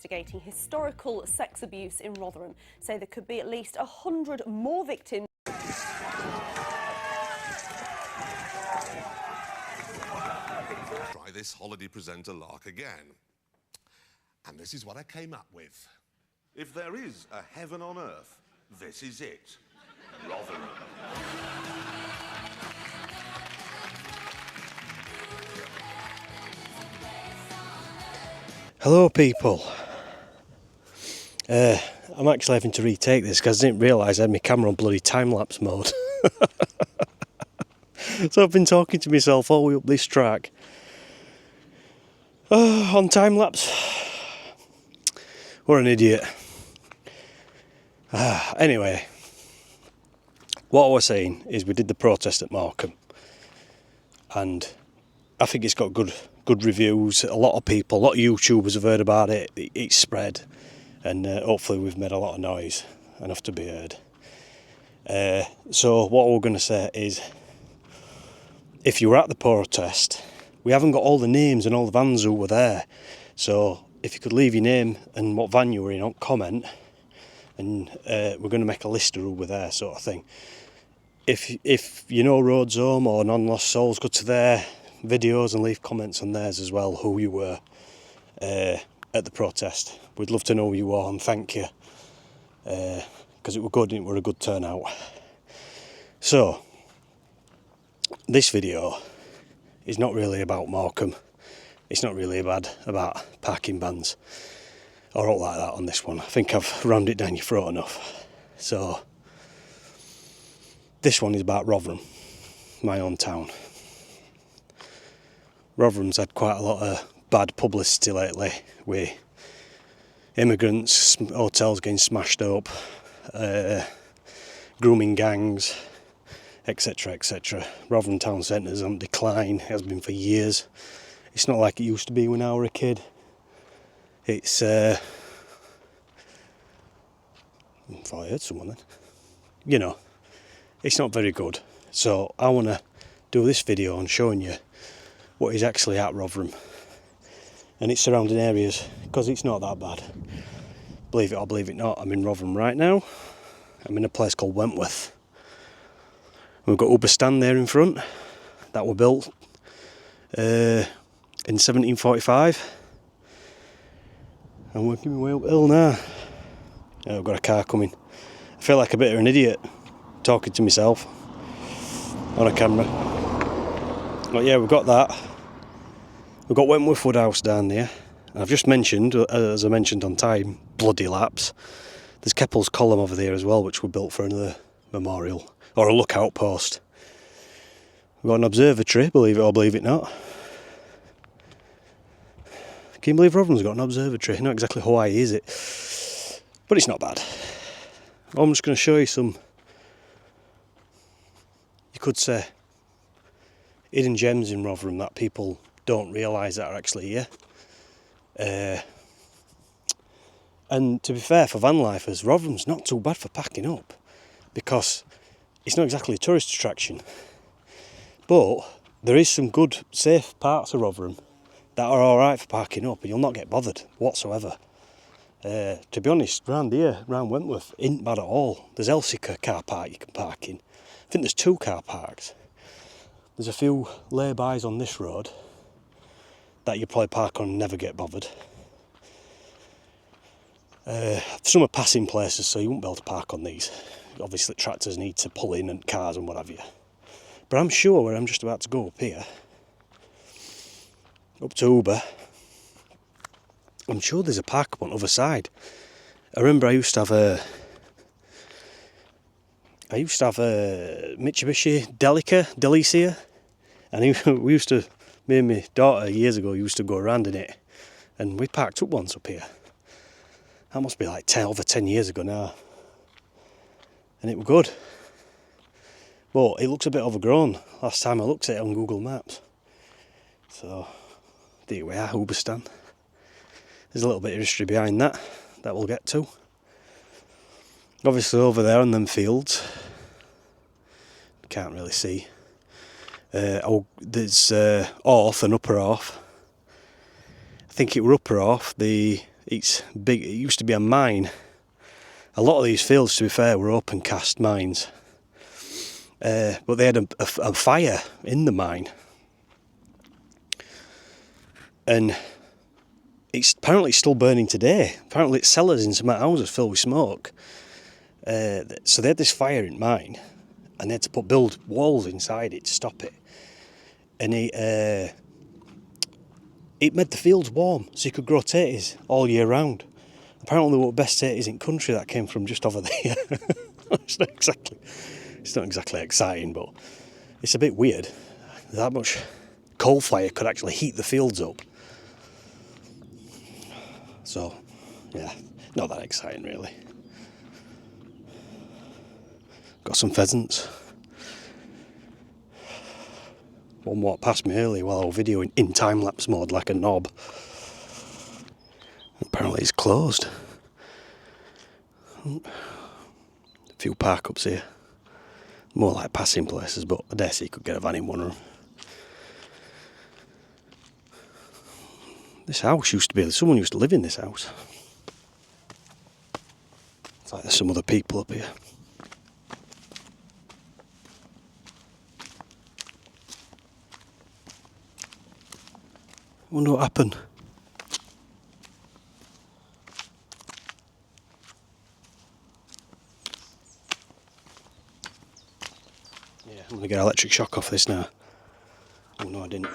investigating historical sex abuse in Rotherham say there could be at least 100 more victims. Try this holiday presenter lark again. And this is what I came up with. If there is a heaven on earth, this is it. Rotherham. Hello people. I'm actually having to retake this because I didn't realise I had my camera on bloody time-lapse mode. So I've been talking to myself all the way up this track. On time-lapse. What an idiot. Anyway, what I was saying is we did the protest at Morecambe. And I think it's got good reviews. A lot of people, a lot of YouTubers have heard about it. It's spread. And hopefully we've made a lot of noise, enough to be heard. So what we're going to say is, if you were at the protest, we haven't got all the names and all the vans who were there. So if you could leave your name and what van you were in on comment, and we're going to make a list of who were there, sort of thing. If you know Roads Home or Non-Lost Souls, go to their videos and leave comments on theirs as well, who you were at the protest. We'd love to know who you are and thank you, because it were good and it were a good turnout. So this video is not really about Morecambe. It's not really about parking bans or all like that on this one. I think I've rammed it down your throat enough. So this one is about Rotherham, my own town. Rotherham's had quite a lot of bad publicity lately with immigrants, hotels getting smashed up, grooming gangs, etc, etc. Rotherham town centre's on decline, it has been for years. It's not like it used to be when I was a kid. It's I thought I heard someone then. You know, it's not very good. So I want to do this video on showing you what is actually at Rotherham and its surrounding areas, because it's not that bad. Believe it or believe it not, I'm in Rotherham right now. I'm in a place called Wentworth. We've got Uber stand there in front that were built in 1745. I'm working my way uphill now. I've got a car coming. I feel like a bit of an idiot talking to myself on a camera. But yeah, we've got that. We've got Wentworth Woodhouse down there. And I've just mentioned, as I mentioned on time, bloody lapse. There's Keppel's Column over there as well, which were built for another memorial, or a lookout post. We've got an observatory, believe it or believe it not. Can you believe Rotherham's got an observatory? Not exactly Hawaii, is it? But it's not bad. I'm just going to show you some, you could say, hidden gems in Rotherham that people don't realise that are actually here. And to be fair, for van lifers, Rotherham's not too bad for packing up, because it's not exactly a tourist attraction. But there is some good, safe parts of Rotherham that are alright for parking up, and you'll not get bothered whatsoever. To be honest, round here, round Wentworth, isn't bad at all. There's Elsica car park you can park in. I think there's 2 car parks. There's a few lay-bys on this road that you probably park on and never get bothered. Some are passing places, so you won't be able to park on these. Obviously tractors need to pull in and cars and what have you. But I'm sure where I'm just about to go up here, up to Uber, I'm sure there's a park up on the other side. I remember I used to have a Mitsubishi Delicia, and me and my daughter years ago used to go around in it, and we parked up once up here. That must be like over 10 years ago now, and it was good. But it looks a bit overgrown last time I looked at it on Google Maps. So there we are, Uber stand. There's a little bit of history behind that we'll get to. Obviously over there on them fields, can't really see. There's Orth and Upper Orth. I think it were Upper Orth, the It's big. It used to be a mine. A lot of these fields, to be fair, were open cast mines. But they had a fire in the mine. And it's apparently still burning today. Apparently it's cellars in some houses filled with smoke. So they had this fire in mine, and they had to build walls inside it to stop it. And it made the fields warm, so you could grow tatties all year round. Apparently they were the best tatties in country that came from just over there. It's not exactly exciting, but it's a bit weird. That much coal fire could actually heat the fields up. So, yeah, not that exciting really. Got some pheasants. One walked past me earlier while I was videoing in time-lapse mode like a knob. Apparently it's closed. A few park-ups here. More like passing places, but I dare say you could get a van in one of them. This house used to be, someone used to live in this house. It's like there's some other people up here. Wonder what happened. Yeah, I'm gonna get electric shock off this now. Oh no, I didn't.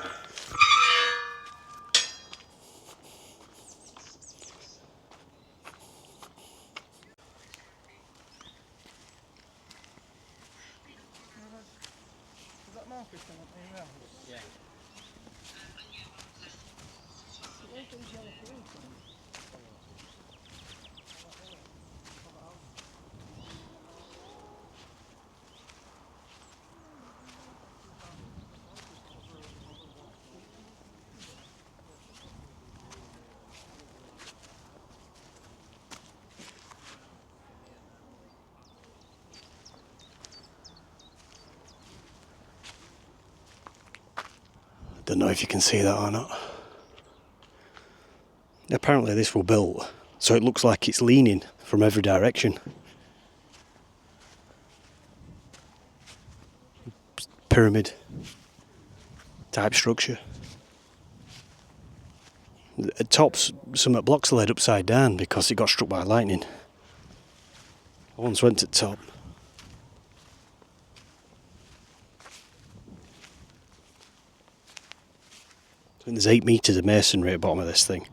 Yeah. Don't know if you can see that or not. Apparently this was built so it looks like it's leaning from every direction. Pyramid type structure. At tops, some blocks are laid upside down because it got struck by lightning. I once went to the top. I think there's 8 metres of masonry at the bottom of this thing.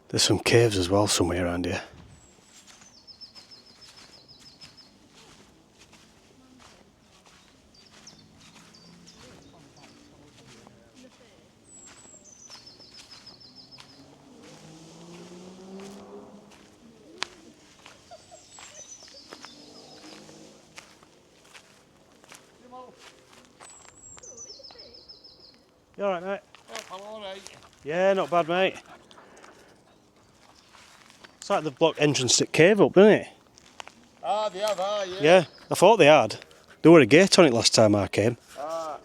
There's some caves as well somewhere around here. You alright, mate? Oh, I'm alright. Yeah, not bad, mate. It's like they've blocked entrance to the cave up, isn't it? Ah, they have, yeah. Yeah, I thought they had. There were a gate on it last time I came. Ah.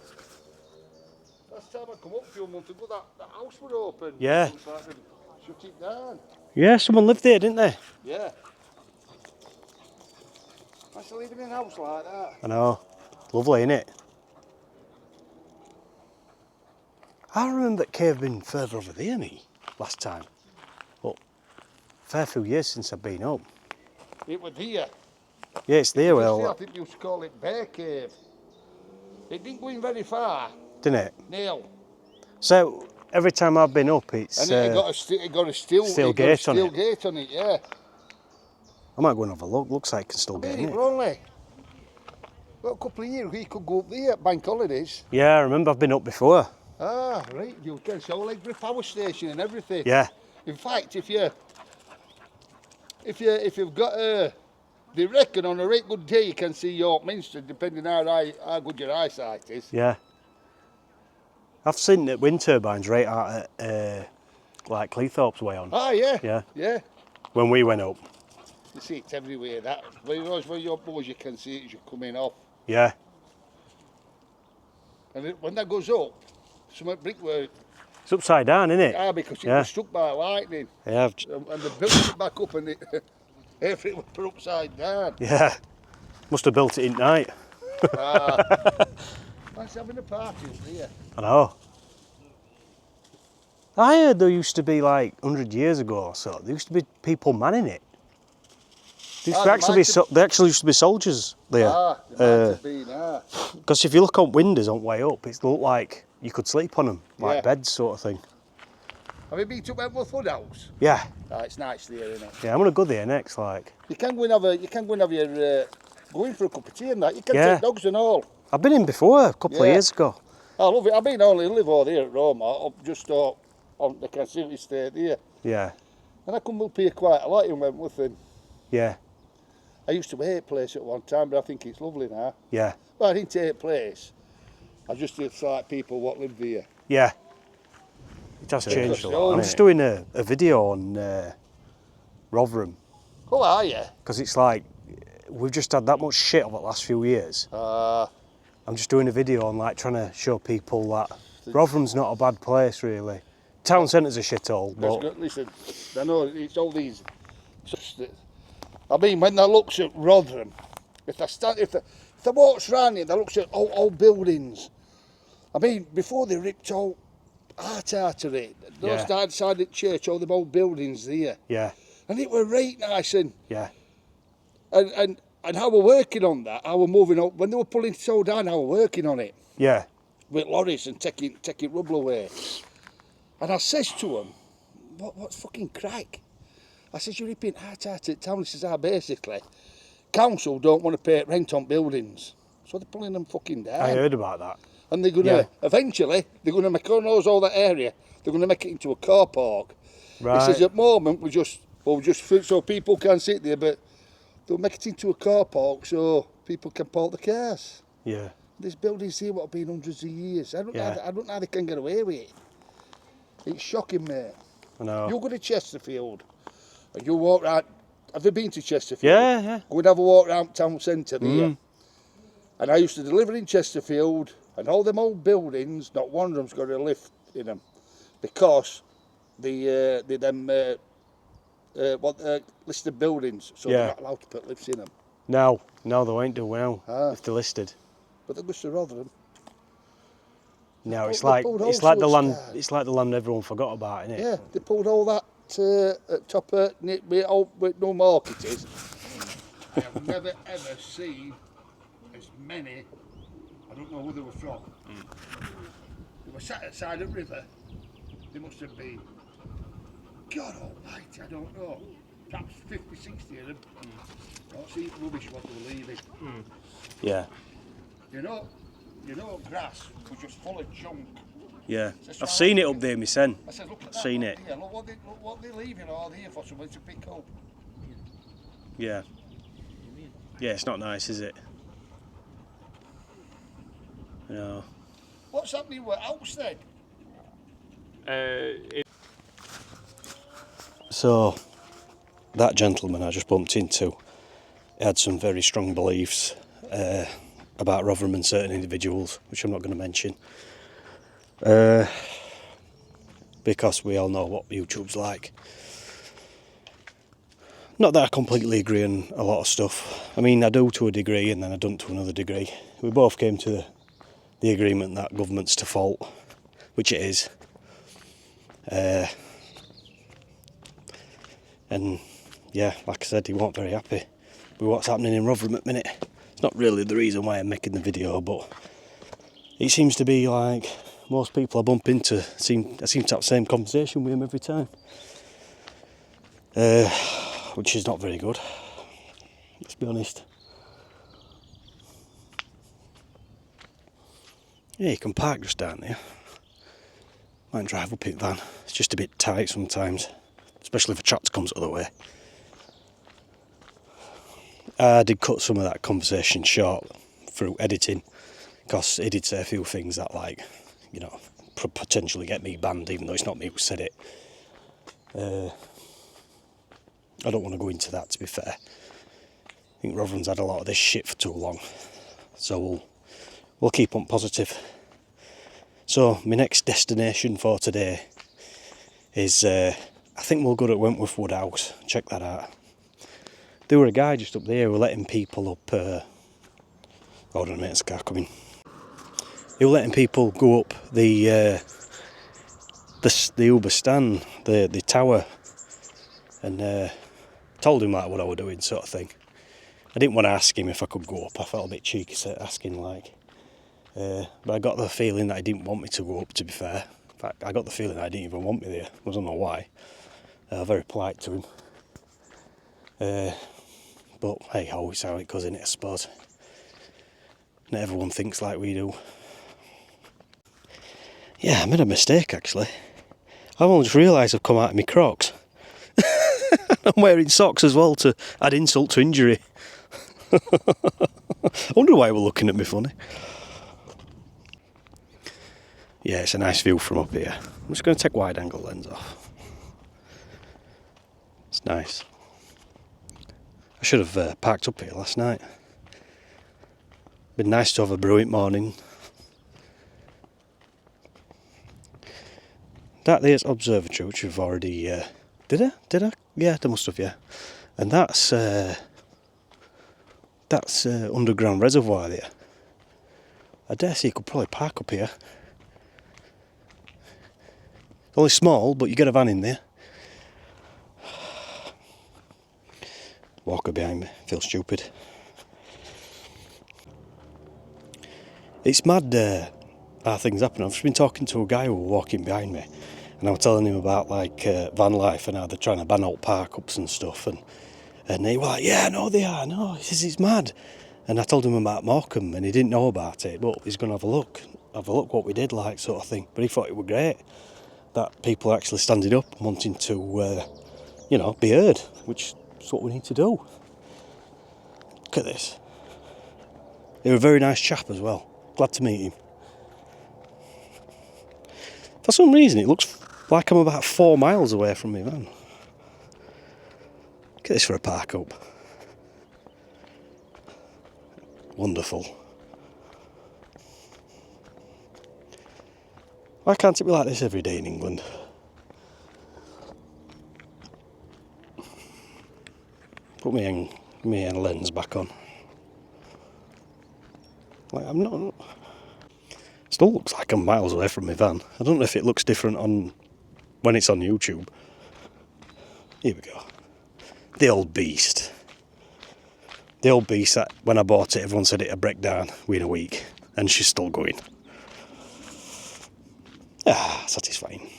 Last time I come up a few months ago, that house was open. Yeah. It was like they shut it down. Yeah, someone lived there, didn't they? Yeah. I still leave them in a house like that. I know. Lovely, innit? I remember that cave being further over there, me, last time. But a fair few years since I've been up. It was here. Yeah, it's there, I well, think you used to call it Bear Cave. It didn't go in very far. didn't it? No. So, every time I've been up, it's... And it got a steel gate on it. gate on it, yeah. I might go and have a look. Looks like I can still get in It it. were only a couple of years we could go up there at bank holidays. Yeah, I remember I've been up before. Ah, right. You can show like the power station and everything. Yeah. In fact, if you've got they reckon on a right good day you can see York Minster, depending how good your eyesight is. Yeah. I've seen that wind turbines right out at like Cleethorpes way on. Ah, yeah. Yeah. Yeah. When we went up. You see it everywhere. That when you're boys, you can see it as you're coming off. Yeah. And when that goes up, some brickwork. It's upside down, isn't it? Ah, because it Yeah. was struck by lightning. Yeah. And they built it back up, and everything was put upside down. Yeah. Must have built it in night. Nice having a party up here. I know. I heard there used to be like 100 years ago or so, there used to be people manning it. There actually used to be soldiers there. Ah, there might have been, Because if you look on windows on way up, it looked like you could sleep on them, like Yeah. beds sort of thing. Have you been to Wentworth House? Yeah. Ah, it's nice there, isn't it? Yeah, I'm gonna go there next, like. You can go and have your go in for a cup of tea and that. You can Yeah. take dogs and all. I've been in before a couple of Yeah. years ago. I love it. I've been only live over there at Rome, up just on the Cancility Estate there. Yeah. And I come up here quite a lot in Wentworth. And Yeah. I used to hate place at one time, but I think it's lovely now. Yeah. Well, I didn't hate place. I just didn't like people what lived there. Yeah. It has changed a lot. Oh, I'm just doing a video on Rotherham, Oh, are you? because it's like we've just had that much shit over the last few years. I'm just doing a video on like trying to show people that Rotherham's not a bad place really. Town centre's a shithole, but Listen, I know it's all these. I mean, when I looks at Rotherham, if I walks round here, I looks at old buildings. I mean, before they ripped all art out of it, those Yeah. outside the church, all the old buildings there, yeah, and it were right nice and yeah, how we're working on that, how we're moving up. When they were pulling it all down, how we're working on it yeah, with lorries and taking rubble away. And I says to them, what's fucking crack? I says, you're ripping art out of town. He says, basically, council don't want to pay rent on buildings, so they're pulling them fucking down. I heard about that. And they're gonna eventually they're gonna make all that area. They're gonna make it into a car park. Right. He says at the moment we just so people can sit there, but they'll make it into a car park so people can park the cars. Yeah, There's buildings here what have been hundreds of years. I don't Yeah. know how they can get away with it. It's shocking, mate. I know. You go to Chesterfield and you walk round. Have you been to Chesterfield? Yeah, yeah. Go and have a walk round town centre there. And I used to deliver in Chesterfield, and all them old buildings, not one of them's got a lift in them, because listed buildings, so Yeah. they're not allowed to put lifts in them. No, they won't do well if they're listed. But they must have Rotherham. No, it's They like pulled all it's like the sorts land. down. It's like the land everyone forgot about, isn't it? Yeah, they pulled all that at top of with no market is. I have never ever seen as many. I don't know who they were from. They were sat outside a river. They must have been. God almighty, I don't know. Perhaps 50, 60 of them. Don't see rubbish what they were leaving. Yeah. You know, grass was just full of junk. Yeah. I've seen it up there, my son. I said, look at I've that. seen look it. Here, look what they're leaving all here for someone to pick up. Yeah. Yeah, it's not nice, is it? No. What's happening with house then? So, that gentleman I just bumped into had some very strong beliefs about Rotherham and certain individuals, which I'm not going to mention. Because we all know what YouTube's like. Not that I completely agree on a lot of stuff. I mean, I do to a degree and then I don't to another degree. We both came to the agreement that government's to fault, which it is. And yeah, like I said, he wasn't very happy with what's happening in Rotherham at the minute. It's not really the reason why I'm making the video, but it seems to be like most people I bump into I seem to have the same conversation with him every time. Which is not very good, let's be honest. Yeah, you can park just down there. Might drive up in van. It's just a bit tight sometimes, especially if a tractor comes the other way. I did cut some of that conversation short through editing, because he did say a few things that, like, you know, potentially get me banned, even though it's not me who said it. I don't want to go into that, to be fair. I think Rotherham's had a lot of this shit for too long, so we'll keep on positive. So my next destination for today is I think we'll go to Wentworth Woodhouse. Check that out. There were a guy just up there who were letting people up. Hold on a minute, it's a car coming. He was letting people go up the Uber stand, the tower, and told him like what I was doing, sort of thing. I didn't want to ask him if I could go up. I felt a bit cheeky asking, like, but I got the feeling that he didn't want me to go up. To be fair, in fact, I got the feeling that he didn't even want me there. I don't know why. Very polite to him. But hey ho, it's how it goes, innit, I suppose. Not everyone thinks like we do. Yeah, I made a mistake actually. I've only just realised I've come out of my Crocs. I'm wearing socks as well to add insult to injury. I wonder why we're looking at me funny. Yeah, it's a nice view from up here. I'm just going to take wide angle lens off. It's nice. I should have parked up here last night. Been nice to have a brilliant morning. That there's observatory, which we've already... Did I? Yeah, they must have, yeah. And that's underground reservoir there. I dare say you could probably park up here. It's only small, but you get a van in there. Walker behind me, feel stupid. It's mad how things happen. I've just been talking to a guy who was walking behind me, and I was telling him about like van life and how they're trying to ban out park-ups and stuff, and he was like, yeah, no they are, no, he says it's mad. And I told him about Morecambe, and he didn't know about it, but he's going to have a look what we did, like, sort of thing. But he thought it was great that people are actually standing up and wanting to, be heard, which is what we need to do. Look at this. He was a very nice chap as well. Glad to meet him. For some reason, it looks like I'm about 4 miles away from my van. Look at this for a park up. Wonderful. Why can't it be like this every day in England? Put me lens back on. Like, I'm not... Still looks like I'm miles away from my van. I don't know if it looks different when it's on YouTube. Here we go. The old beast. The old beast that when I bought it, everyone said it'd break down within a week, and she's still going. Ah, satisfying.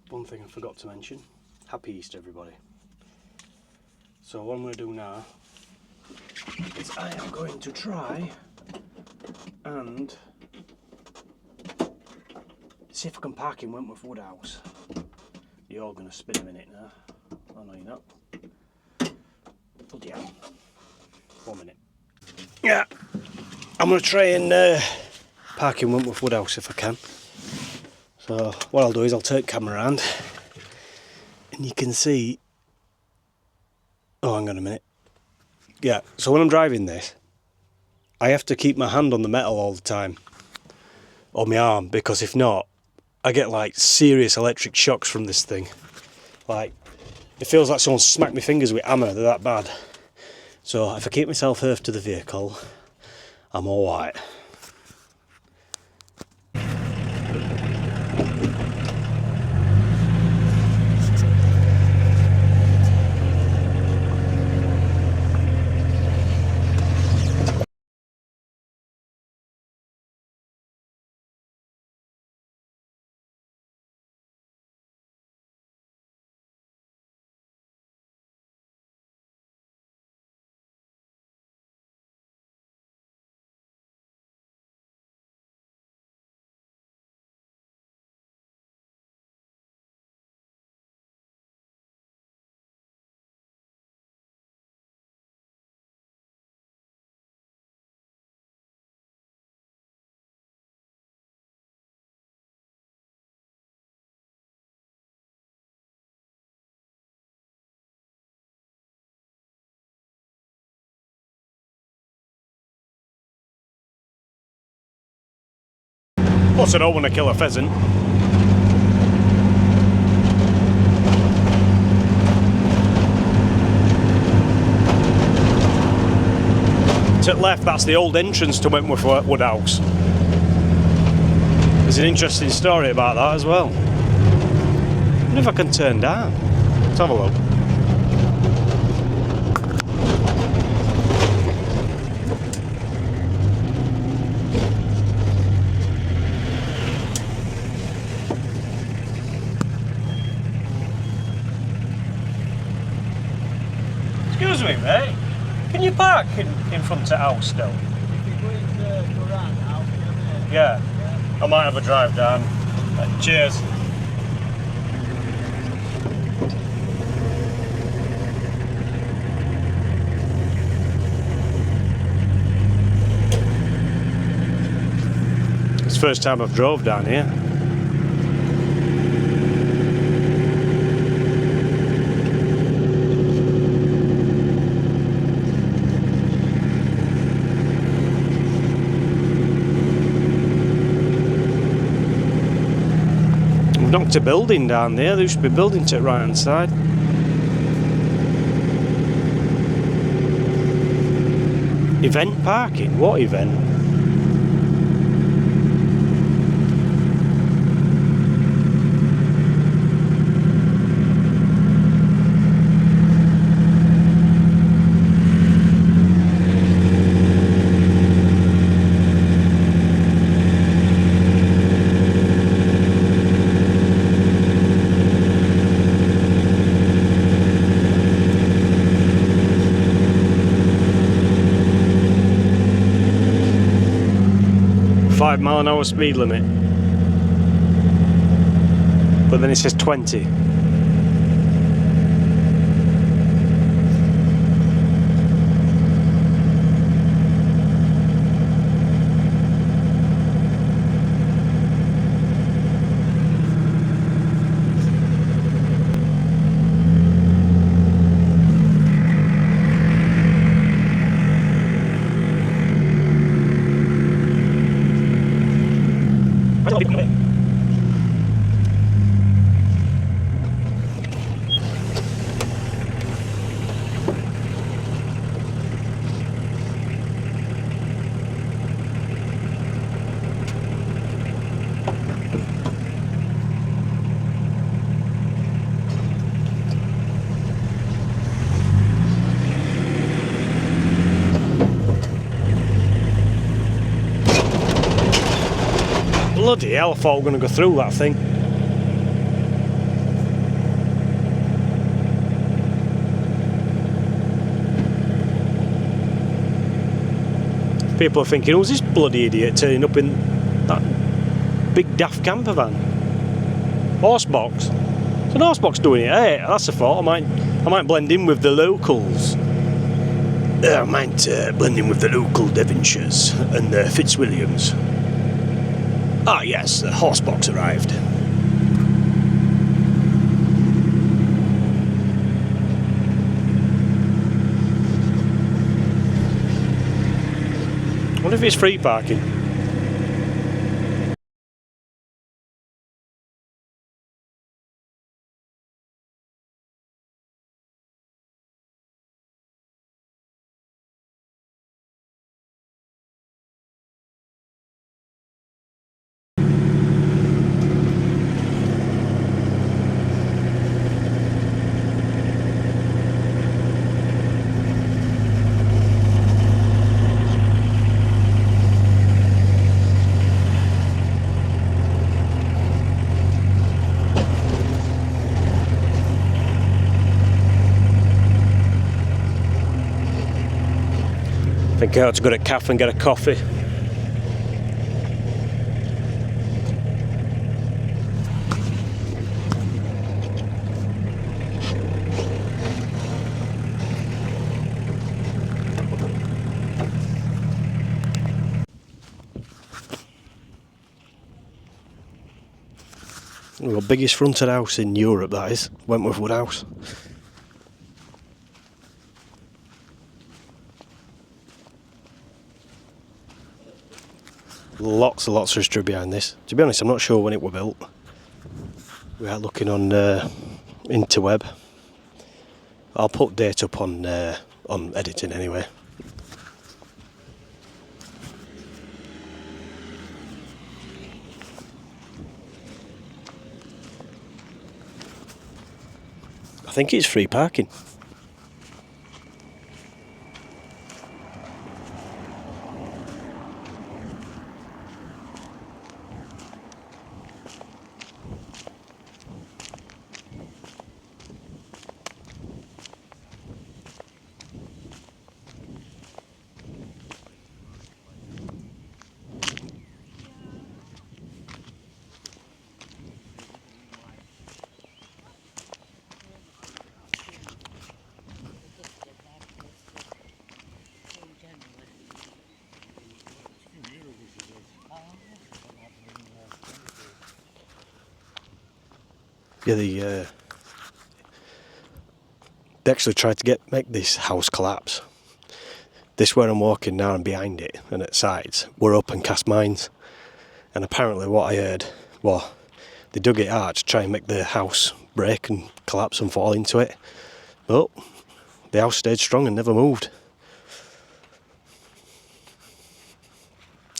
One thing I forgot to mention. Happy Easter, everybody. So what I'm going to do now is I am going to try and see if I can park in Wentworth Woodhouse. You're all going to spin a minute now. Oh no, you're not. Bloody hell. 1 minute. Yeah, I'm going to try and park in Wentworth Woodhouse if I can. So what I'll do is I'll turn the camera around and you can see... Oh, hang on a minute. Yeah, so when I'm driving this, I have to keep my hand on the metal all the time, on my arm, because if not, I get like serious electric shocks from this thing. Like, it feels like someone smacked my fingers with a hammer, they're that bad. So if I keep myself earth to the vehicle, I'm alright. Plus I don't want to kill a pheasant. To the left, that's the old entrance to Wentworth Woodhouse. There's an interesting story about that as well. I wonder if I can turn down. Let's have a look. Excuse me, mate. Can you park in front of the house still? If you're going to go around now, Yeah. I might have a drive down. Cheers. It's the first time I've drove down here. Knocked a building down there. There used to be a building to the right hand side. Event parking? What event? .5-mile-an-hour speed limit, but then it says 20. Bloody hell, I thought we were going to go through that thing. People are thinking, who's this bloody idiot turning up in that big daft camper van? Horsebox? It's an horsebox doing it, hey, that's a thought. I might blend in with the locals. I might blend in with the local Devonshires and the Fitzwilliams. Ah yes, the horsebox arrived. I wonder if it's free parking. I think I ought to go to a cafe and get a coffee. We've got biggest fronted house in Europe, that is, Wentworth Woodhouse. lots and lots of history behind this. To be honest, I'm not sure when it was built. We are looking on interweb. I'll put date up on editing anyway. I think it's free parking. Yeah, they actually tried to make this house collapse. This where I'm walking now and behind it and at sides were open cast mines. And apparently what I heard, well, they dug it out to try and make the house break and collapse and fall into it. But the house stayed strong and never moved.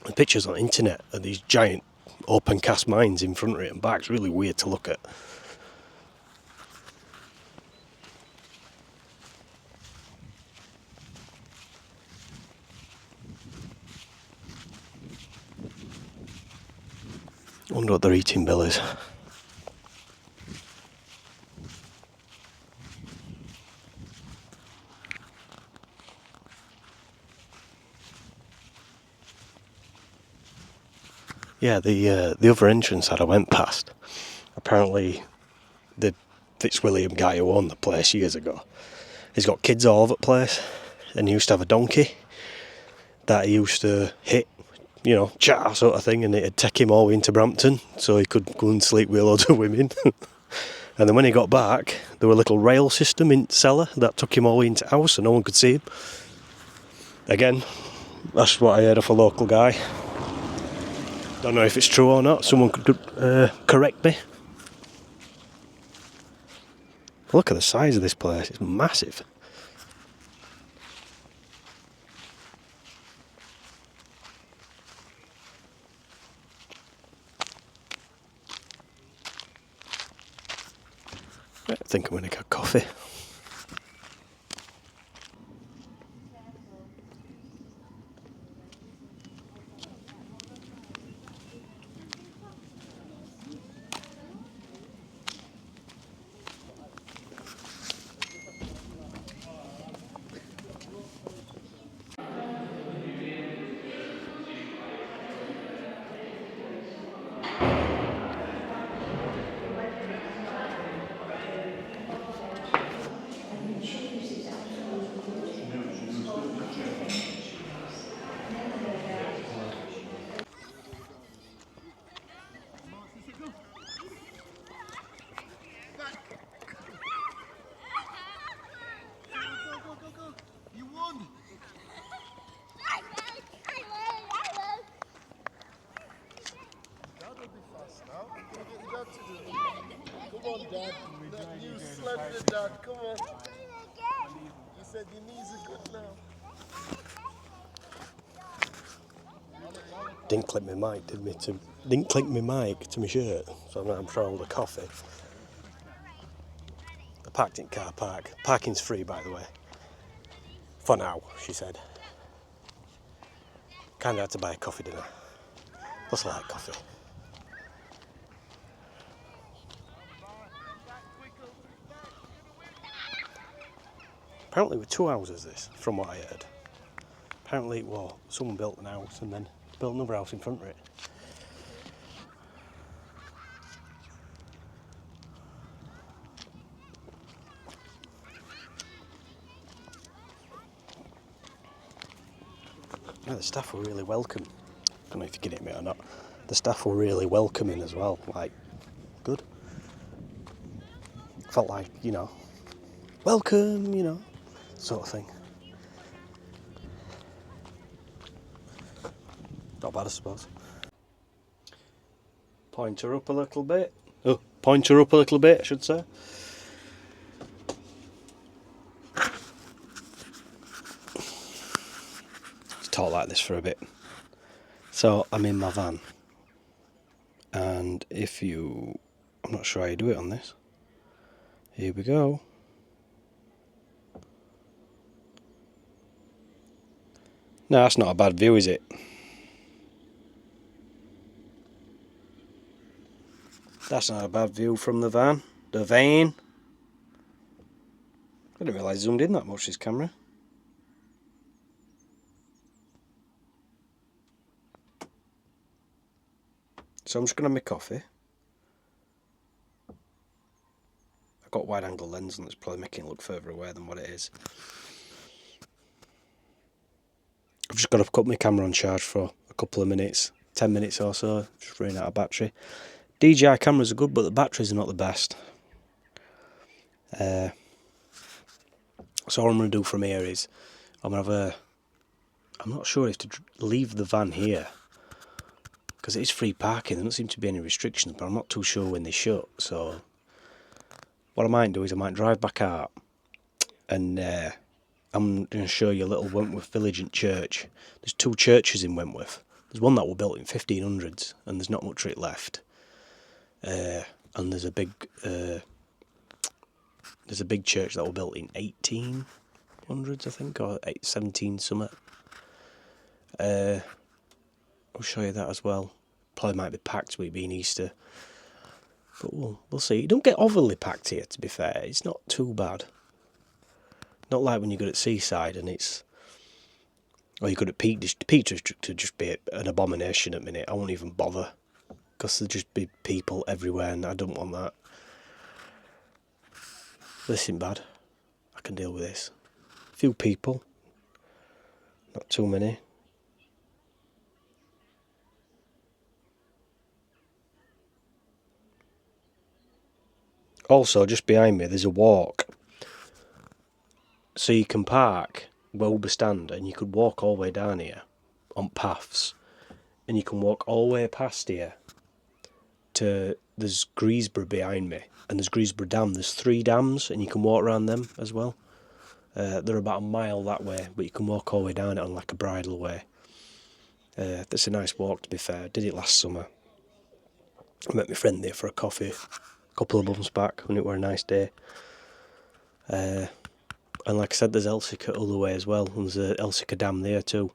The pictures on the internet of these giant open cast mines in front of it and back. It's really weird to look at. I wonder what their eating bill is. Yeah, the other entrance that I went past, apparently the Fitzwilliam guy who owned the place years ago, he's got kids all over the place, and he used to have a donkey that he used to hit, you know, chat sort of thing, and it'd take him all the way into Brampton so he could go and sleep with loads of women. And then when he got back, there were a little rail system in the cellar that took him all the way into the house so no one could see him. Again, that's what I heard of a local guy. Don't know if it's true or not, someone could correct me. Look at the size of this place, it's massive. I think I'm going to get coffee. Come on, Dad. You slender Dad. Come on. You said your knees are good now. Didn't clip my mic, didn't clip my mic to my shirt, so I'm trying to hold a coffee. I parked in car park. Parking's free, by the way. For now, she said. Kinda had to buy a coffee dinner. Plus I like coffee. Apparently it were 2 houses this, from what I heard. Apparently, well, someone built an house and then built another house in front of it. Yeah, the staff were really welcome. I don't know if you can hear me or not. The staff were really welcoming as well, like, good. Felt like, you know, welcome, you know, sort of thing. Got not bad, I suppose. Point her up a little bit. Oh, point her up a little bit, I should say. Let's talk like this for a bit. So, I'm in my van. And if you... I'm not sure how you do it on this. Here we go. No, that's not a bad view, is it? That's not a bad view from the van. The van. I didn't realise I zoomed in that much, this camera. So I'm just going to have my coffee. I've got wide angle lens and it's probably making it look further away than what it is. I've just got to put my camera on charge for a couple of minutes, 10 minutes or so, just running out of battery. DJI cameras are good, but the batteries are not the best. So all I'm going to do from here is, I'm going to have I'm not sure if to leave the van here, because it is free parking, there don't seem to be any restrictions, but I'm not too sure when they shut, so what I might do is I might drive back out, and I'm going to show you a little Wentworth village and church. There's 2 churches in Wentworth. There's one that were built in 1500s, and there's not much of it left. And there's a big church that was built in 1800s, I think, or 17 something. I'll show you that as well. Probably might be packed with it being Easter, but we'll see. You don't get overly packed here, to be fair. It's not too bad. Not like when you go at Seaside and it's, or you go at Peak District to just be an abomination at the minute. I won't even bother, because there'll just be people everywhere and I don't want that. This isn't bad. I can deal with this. A few people, not too many. Also, just behind me, there's a walk. So you can park where we stand, and you could walk all the way down here on paths, and you can walk all the way past here to, there's Greasborough behind me, and there's Greasborough Dam. There's 3 dams, and you can walk around them as well. They're about a mile that way, but you can walk all the way down it on like a bridle way. That's a nice walk, to be fair. I did it last summer. I met my friend there for a coffee a couple of months back when it were a nice day. And like I said, there's Elsica all the way as well. And there's a Elsica Dam there too.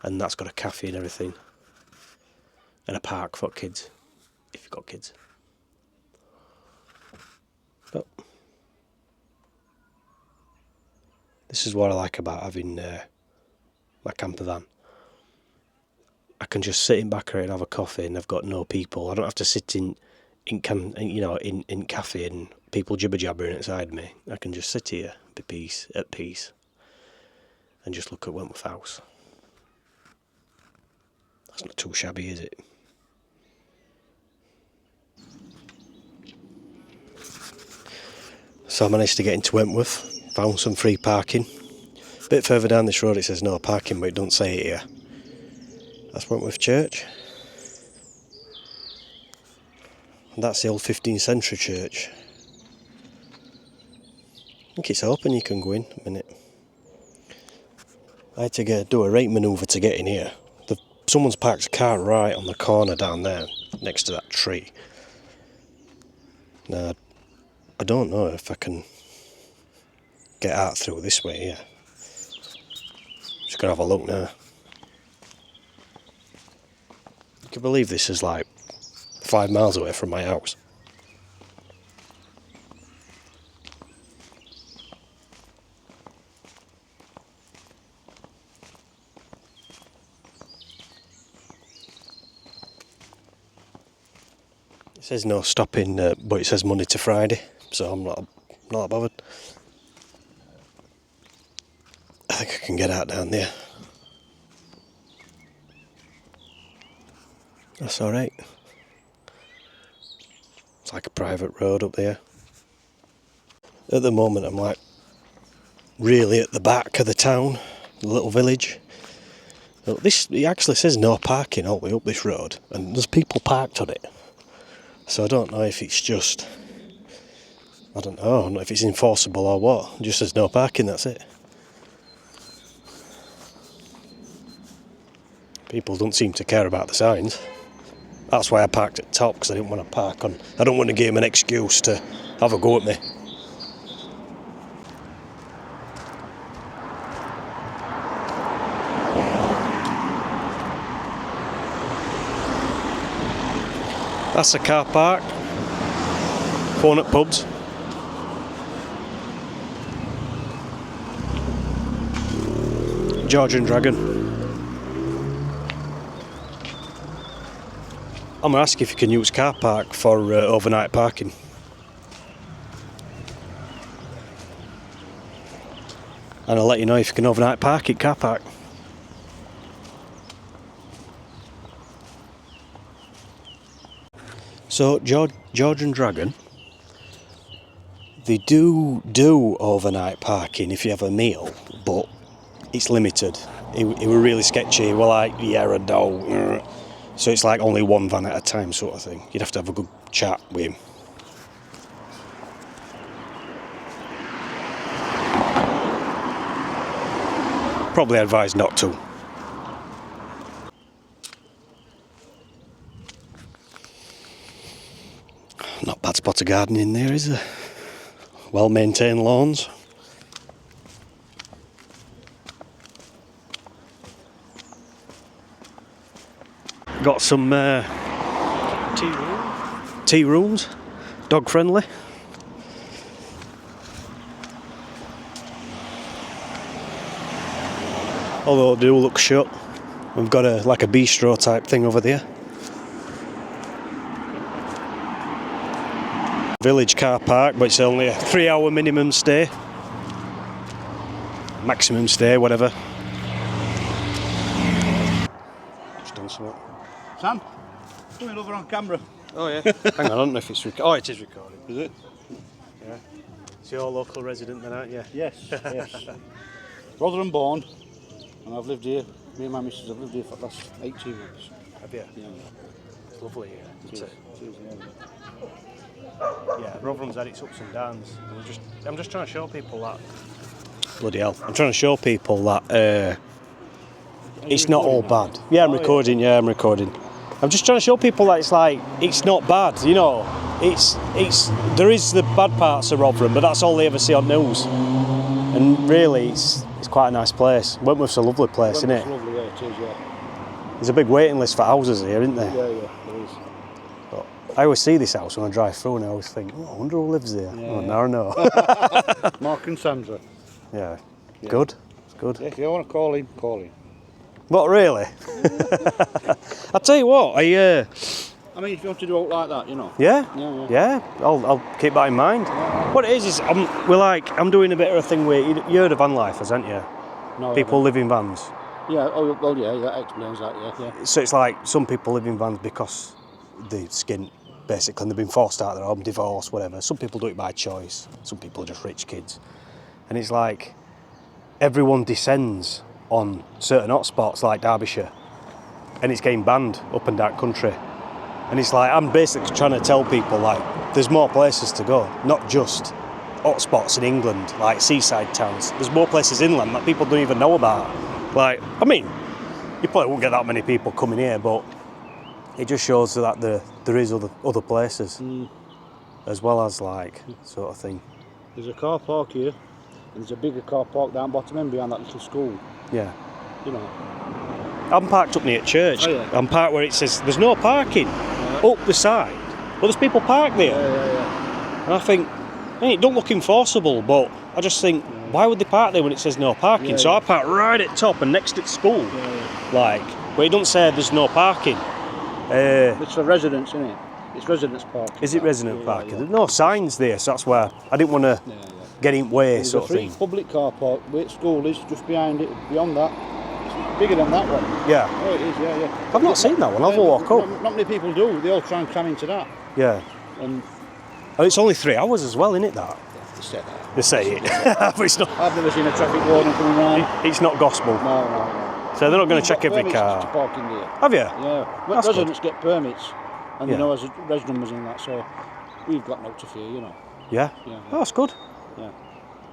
And that's got a cafe and everything. And a park for kids, if you've got kids. But this is what I like about having my camper van. I can just sit in back here and have a coffee, and I've got no people. I don't have to sit in cafe and people jibber jabbering inside me. I can just sit here, be at peace, and just look at Wentworth House. That's not too shabby, is it? So I managed to get into Wentworth, found some free parking. A bit further down this road it says no parking, but it don't say it here. That's Wentworth Church. And that's the old 15th century church. I think it's open, you can go in a minute. I had to do a rate manoeuvre to get in here. Someone's parked a car right on the corner down there, next to that tree. Now, I don't know if I can get out through this way here. Just gonna have a look now. You can believe this is like 5 miles away from my house. It says no stopping, but it says Monday to Friday, so I'm not bothered. I think I can get out down there. That's alright. It's like a private road up there. At the moment I'm like really at the back of the town, the little village. So it actually says no parking all the way up this road, and there's people parked on it. So I don't know if it's just, I don't know if it's enforceable or what. It just says no parking, that's it. People don't seem to care about the signs. That's why I parked at the top, because I didn't want to park on. I don't want to give him an excuse to have a go at me. That's a car park. Phone at pubs. Georgian Dragon. I'm going to ask if you can use car park for overnight parking. And I'll let you know if you can overnight park at car park. So Georgian Dragon, they do overnight parking if you have a meal, but it's limited. It were really sketchy. We're like, yeah, I know. So it's like only one van at a time sort of thing. You'd have to have a good chat with him. Probably advised not to. Not bad spot of gardening there, is there? Well maintained lawns. Got some tea rooms, dog friendly. Although they do look shut. We've got like a bistro type thing over there. Village car park, but it's only a 3-hour minimum stay. Maximum stay, whatever. Just done something. Sam, coming over on camera. Oh yeah. Hang on, I don't know if it's recording. Oh, it is recording. Is it? Yeah. So you're a local resident then, aren't you? Yes, yes. Rotherham born, and I've lived here, me and my missus have lived here for the last 18 months. Have you? Yeah. It's lovely here, isn't it? Cheers, yeah. Yeah, Rotherham's had its ups and downs. I'm just trying to show people that. Bloody hell. I'm trying to show people that it's not all bad. Yeah, I'm recording, yeah, I'm recording. I'm just trying to show people that it's like, it's not bad, you know. There is the bad parts of Rotherham, but that's all they ever see on news. And really, it's quite a nice place. Wentworth's a lovely place, isn't it? Lovely, yeah, it is, yeah. There's a big waiting list for houses here, isn't there? Yeah, yeah, there is. But I always see this house when I drive through and I always think, oh, I wonder who lives there. Yeah, oh, yeah. now I know. Mark and Sandra. Yeah, good, it's good. Yeah, if you want to call him, call him. What, really? I'll tell you what, I mean, if you want to do it like that, you know. Yeah, Yeah, yeah. I'll keep that in mind. What it is I'm doing a bit of a thing where you heard of van life, haven't you? No, People live in vans. Yeah, oh, well, yeah, that explains that, yeah. So it's like some people live in vans because they're skint, basically, and they've been forced out of their home, divorced, whatever. Some people do it by choice. Some people are just rich kids. And it's like everyone descends on certain hotspots like Derbyshire, and it's getting banned up and down country. And it's like, I'm basically trying to tell people, like, there's more places to go, not just hotspots in England, like seaside towns. There's more places inland that people don't even know about. Like, I mean, you probably won't get that many people coming here, but it just shows that there is other places, as well as, like, sort of thing. There's a car park here, and there's a bigger car park down bottom end behind that little school. Yeah. You know. I'm parked up near church. Oh, yeah. I'm parked where it says there's no parking up the side, but there's people parked there. Yeah. And I think, it don't look enforceable, but I just think, why would they park there when it says no parking? Yeah, so yeah. I park right at top and next to the school, like, but it doesn't say there's no parking. It's for residents, isn't it? It's residents parking. Is it resident Yeah, parking? yeah. There's no signs there, so that's where I didn't want to get in way, There's sort a of free thing. public car park where school is, just behind it, beyond that. It's bigger than that one. Yeah. Oh, it is, yeah. I've not seen that one, I'll have a walk up. Not many people do, they all try and cram into that. Yeah. And And it's only 3 hours as well, isn't it, that? they say that. They say it. But it's not. I've never seen a traffic warden coming round. It's not gospel. No. So they're not going to check We've got every permits to car. park in there. Have you? Yeah. That's Residents get permits, and Yeah. they know as reg numbers and that, so we've got no to fear, you know. Yeah. Yeah. Oh, that's good. Yeah.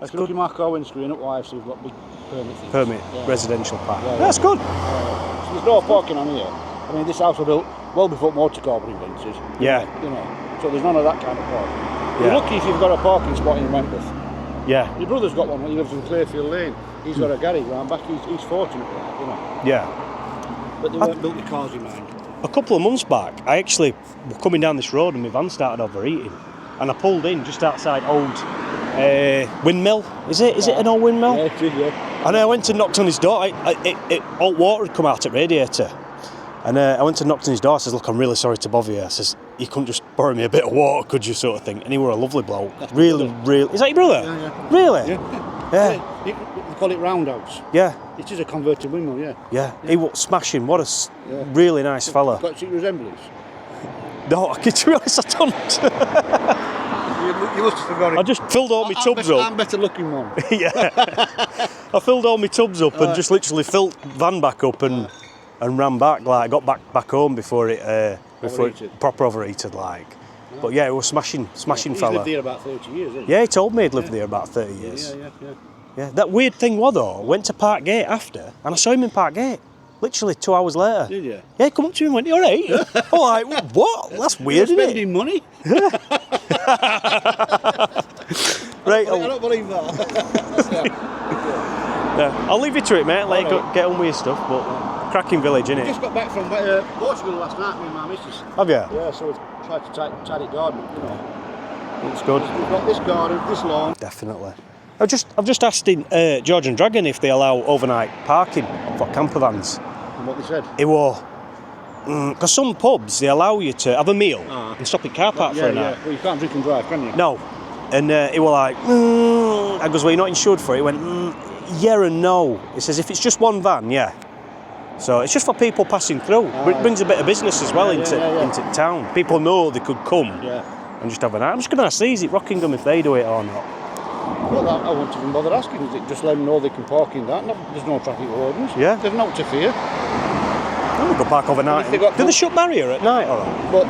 If you look in my car windscreen up wide, so we've got big permit things. Permit, Yeah. residential park. Yeah, yeah. That's good. So there's no parking on here. I mean, this house was built well before motor car were invented. Yeah. You know, so there's none of that kind of parking. Yeah. You're lucky if you've got a parking spot in Wentworth. Yeah. Your brother's got one. He lives in Clearfield Lane. He's got a garage round back. He's fortunate with that, you know. Yeah. But they weren't built with cars in mind. A couple of months back, I actually was coming down this road and my van started overheating, and I pulled in just outside old windmill. Is it an old windmill? Yeah, it is, yeah. And I went and knocked on his door. Hot water had come out at radiator. And I went and knocked on his door. I says, look, I'm really sorry to bother you. I says, you couldn't just borrow me a bit of water, could you, sort of thing. And he were a lovely bloke. That's Really. Is that your brother? Yeah, yeah. Really? Yeah. They call it roundhouse. Yeah. It is a converted windmill, yeah. Yeah. He was smashing. What a really nice fella. Got secret resemblance. No, to be honest, I don't. You must have forgotten. I just filled all my tubs up. I'm better looking one. Yeah. I filled all my tubs up and just literally filled van back up and ran back. Like, I got back home before it proper overheated, like. But yeah, it was smashing He's fella. lived here about 30 years, hasn't he? Yeah, he told me he'd lived there about 30 years. Yeah. Yeah, that weird thing was though, I went to Park Gate after, and I saw him in Park Gate. Literally 2 hours later. Did you? Yeah, he come up to me and went, you alright? I'm like, what? That's weird, You're isn't it? spending money? Right, I don't believe that. yeah, I'll leave you to it, mate. Let you get on with your stuff, but cracking village, innit? Just got back from Portugal last night with my missus. Have you? Yeah, so we've tried to tidy garden, you know. It's good. We've got this garden, this lawn. Definitely. I've just asked in George and Dragon if they allow overnight parking for camper vans. And what they said. It was because some pubs they allow you to have a meal and stop in car park for a night. Yeah. Well, you can't drink and drive, can you? No, and it was like, I goes, well, you're not insured for it. He went, yeah and no. He says if it's just one van, yeah. So it's just for people passing through. It brings a bit of business as well into town. People know they could come and just have a night. I'm just going to ask these at Rockingham if they do it or not. Well, I won't even bother asking. Is it just let them know they can park in that? No, there's no traffic wardens. Yeah. There's no to fear. We'll go park overnight. Do they shut barrier at night or not? But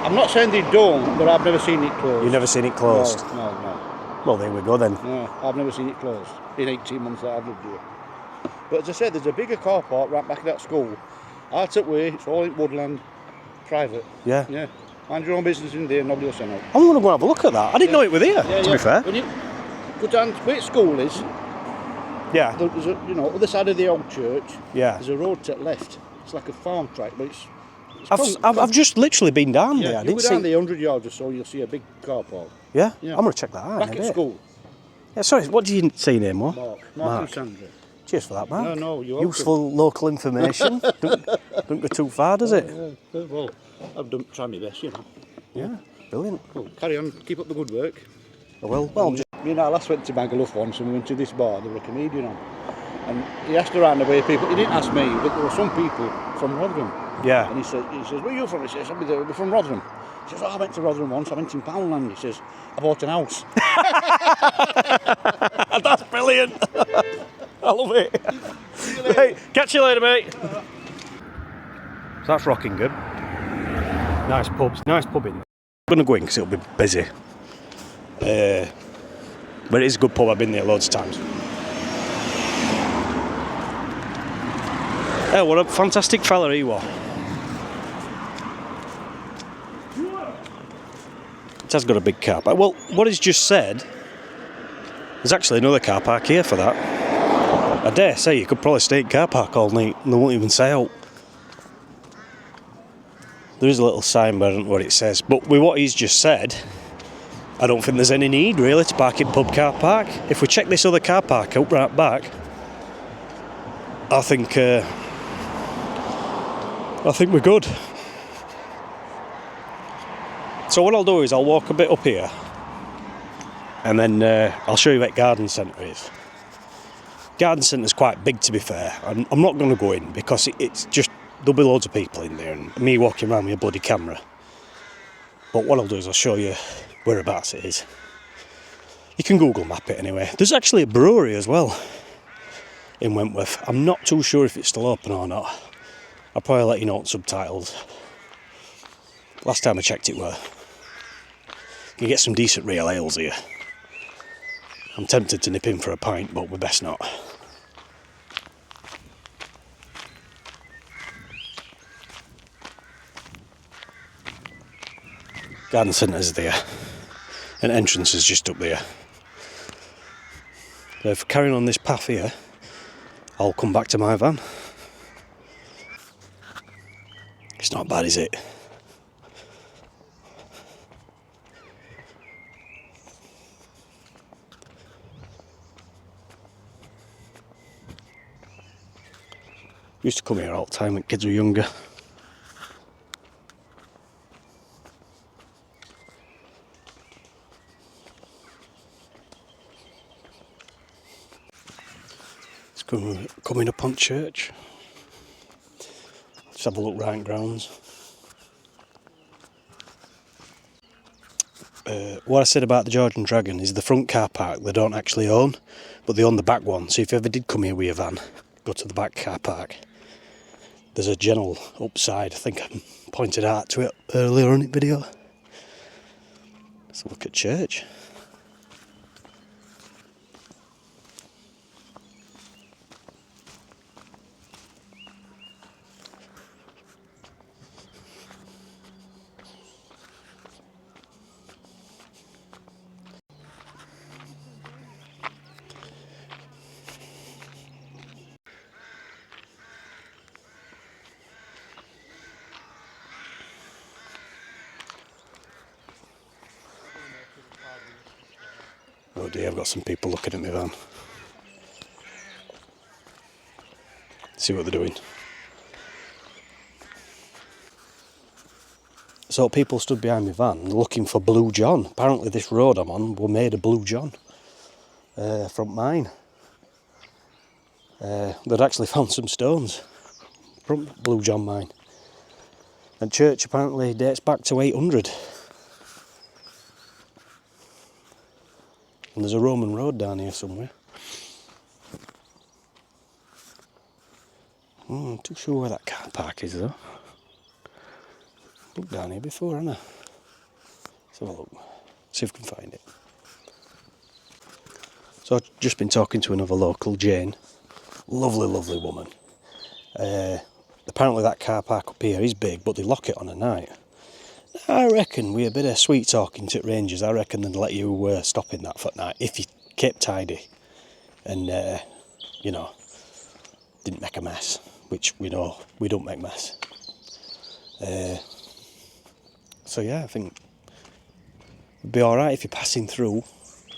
I'm not saying they don't, but I've never seen it closed. You've never seen it closed? No. Well, there we go then. No, I've never seen it closed in 18 months that I've lived here. But as I said, there's a bigger car park right back at that school. Out at way, it's all in woodland, private. Yeah. Yeah. Mind your own business in there, nobody will send out. I'm going to go and have a look at that. I didn't know it was here, to be fair. When you go down where school is, Yeah. there's a, other side of the old church, Yeah. there's a road to the left. It's like a farm track, but it's I've just literally been down there. I you didn't go down see. there 100 yards or so, you'll see a big car park. Yeah? Yeah. I'm going to check that out. Back in a at bit. school. Yeah, sorry, what do you say your name was? Mark and Sandra. Cheers for that, Mark. No, you're Useful local information. don't go too far, does it? Well, I've tried my best, Yeah, brilliant. Well, carry on, keep up the good work. I will. Well, I'm just... Me and I last went to Magaluf once and we went to this bar, there were a comedian on. And he asked around the way people, he didn't ask me, but there were some people from Rotherham. Yeah. And he says, where are you from? He says, we're from Rotherham. He says, I went to Rotherham once, I went in Poundland. He says, I bought an house. That's brilliant. I love it. Right, catch you later, mate. So that's Rockingham. Nice pubs, nice pubbing. I'm going to go in because it'll be busy. But it is a good pub, I've been there loads of times. Yeah, what a fantastic fella he was. It has got a big car park. Well, what he's just said, there's actually another car park here for that. I dare say you could probably stay in car park all night and they won't even say out. There is a little sign, but I don't know what it says. But with what he's just said, I don't think there's any need really to park in pub car park. If we check this other car park out right back, I think we're good. So what I'll do is I'll walk a bit up here and then I'll show you where garden centre is. Garden centre's quite big, to be fair. I'm not going to go in because it's just, there'll be loads of people in there and me walking around with a bloody camera. But what I'll do is I'll show you whereabouts it is. You can Google map it anyway. There's actually a brewery as well. in Wentworth. I'm not too sure if it's still open or not. I'll probably let you know on subtitles. Last time I checked it were. You can get some decent real ales here. I'm tempted to nip in for a pint, but we best not. Garden centre's there, and entrance is just up there. So if carrying on this path here, I'll come back to my van. It's not bad, is it? Used to come here all the time when kids were younger. It's coming up on church. Let's have a look round grounds. What I said about the George and Dragon is the front car park they don't actually own, but they own the back one. So if you ever did come here with your van, go to the back car park. There's a general upside. I think I pointed out to it earlier on in the video. Let's look at church. Oh dear, I've got some people looking at my van. See what they're doing. So people stood behind my van looking for Blue John. Apparently this road I'm on were made of Blue John. Front mine. They'd actually found some stones from Blue John mine. And church apparently dates back to 800. And there's a Roman road down here somewhere. I'm not too sure where that car park is though. Looked down here before, haven't I? Let's have a look. See if we can find it. So I've just been talking to another local, Jane. Lovely, lovely woman. Apparently that car park up here is big, but they lock it on a night. I reckon with a bit of sweet talking to Rangers, I reckon they'd let you stop in that for night if you kept tidy and, you know, didn't make a mess, which we know we don't make mess. So yeah, I think it'd be alright if you're passing through.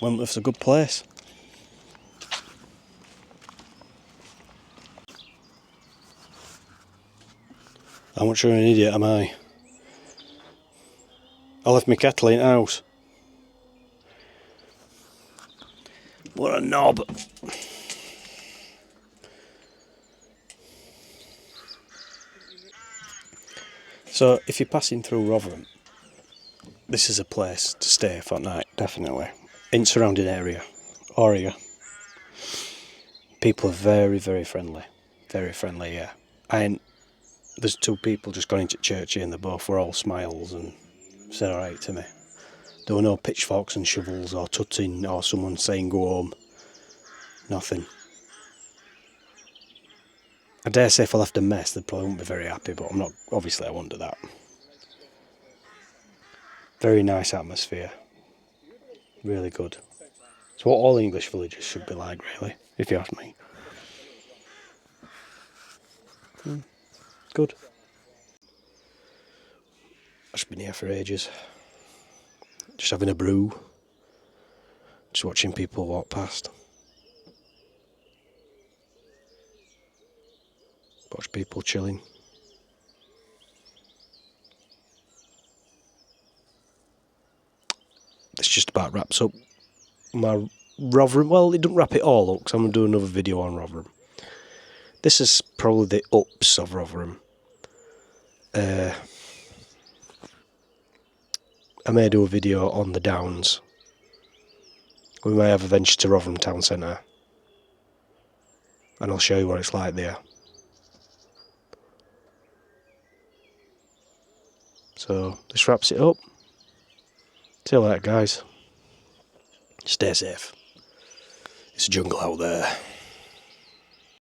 Wentworth's a good place. How much of an idiot am I? I left my kettle in the house. What a knob. So if you're passing through Rotherham, this is a place to stay for night, definitely. In surrounding area. People are very, very friendly. Very friendly, yeah. And there's two people just gone into church here and they both were all smiles and said alright to me. There were no pitchforks and shovels or tutting or someone saying go home. Nothing. I dare say if I left a mess they probably wouldn't be very happy, but I'm not, obviously I won't do that. Very nice atmosphere. Really good. It's what all English villages should be like, really, if you ask me. Good. I've just been here for ages. Just having a brew. Just watching people walk past. Watch people chilling. This just about wraps up my Rotherham. Well, it doesn't wrap it all up because I'm going to do another video on Rotherham. This is probably the ups of Rotherham. I may do a video on the downs. We may have a venture to Rotherham town centre. and I'll show you what it's like there. So this wraps it up. See you later, guys. Stay safe. It's a jungle out there.